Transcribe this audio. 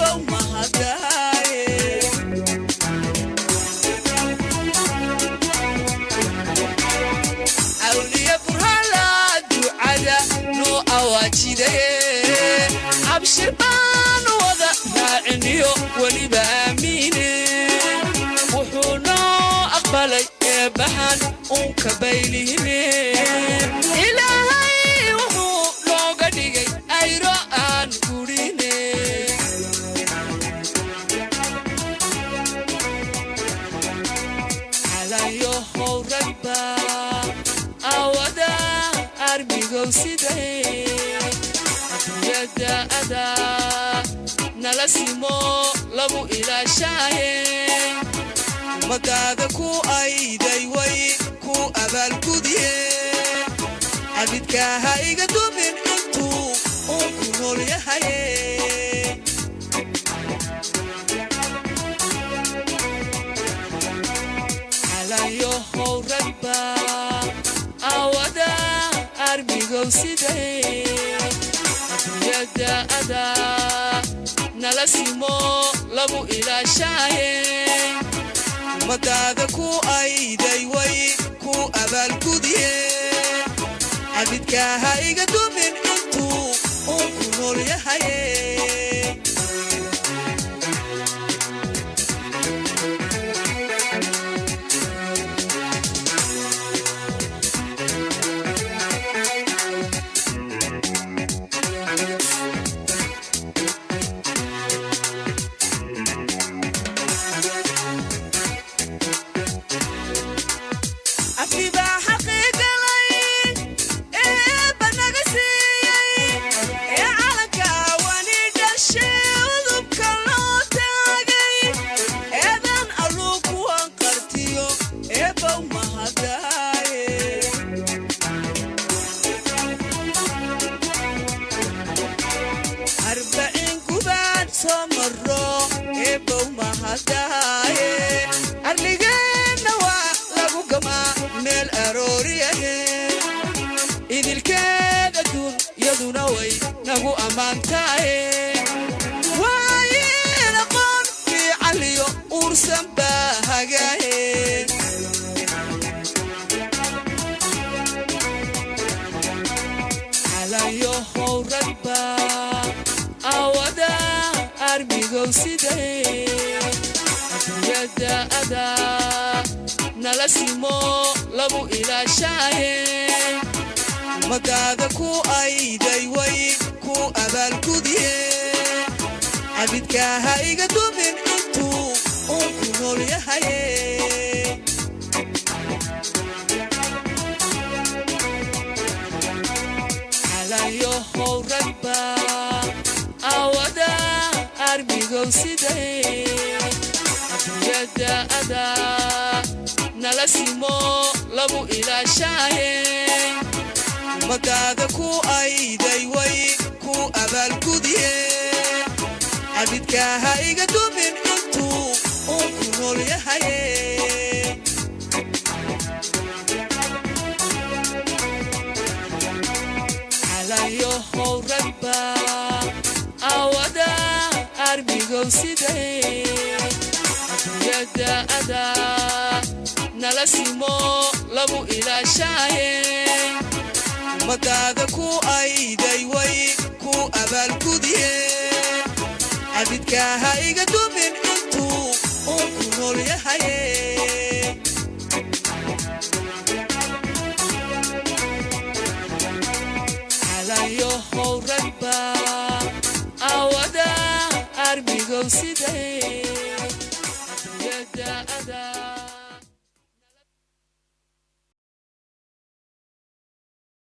ebo mahadaye awliya burhala ducada no awajide abshir baan wada raaciniyo waliba aamine wuxuu noo aqbalay eebbahan unka baylihine ilaahay wuxuu looga dhigay ayro aan gurine halayo howragba awada armigow sidee adduunyada ada nala simo lagu ilaashaaye ummaddaada ku ayday way ku abaalgudiye abidkaaha iga dumin intuu uu ku nool yahaye halayo howragba awada armigow sidee adduunyada ada nala simo lagu ilaashaaye ummaddaada ku ayday way ku abaalgudiye abidkaaha iga dumin intuu uu ku nool yahaye arligeenna waa lagu gamaa meel arooriyahe idilkeeda dunyaduna way nagu ammaantaaye waayin aqoon fiicaliyo uursan baa hagaaye halayo howragba awada armigow sidee adduunyada ada nala simo lagu ilaashaaye ummaddaada ku ayday way ku abaalgudiye abidkaaha iga dumin intuu uu ku nool yahaye halayo howragba awada armigow sidee adduunyada ada nala simo lagu ilaashaaye ummaddaada ku ayday way ku abaalgudiye abidkaaha iga dumin intuu uu ku nool yahaye halayo howragba awada armigow sidee adduunyada ada nala simo lagu ilaashaaye ummaddaada ku ayday way ku abaalgudiye abidkaaha iga dumin intuu uu ku nool yahaye halayo howragba awada armigow sidee adduunyada ada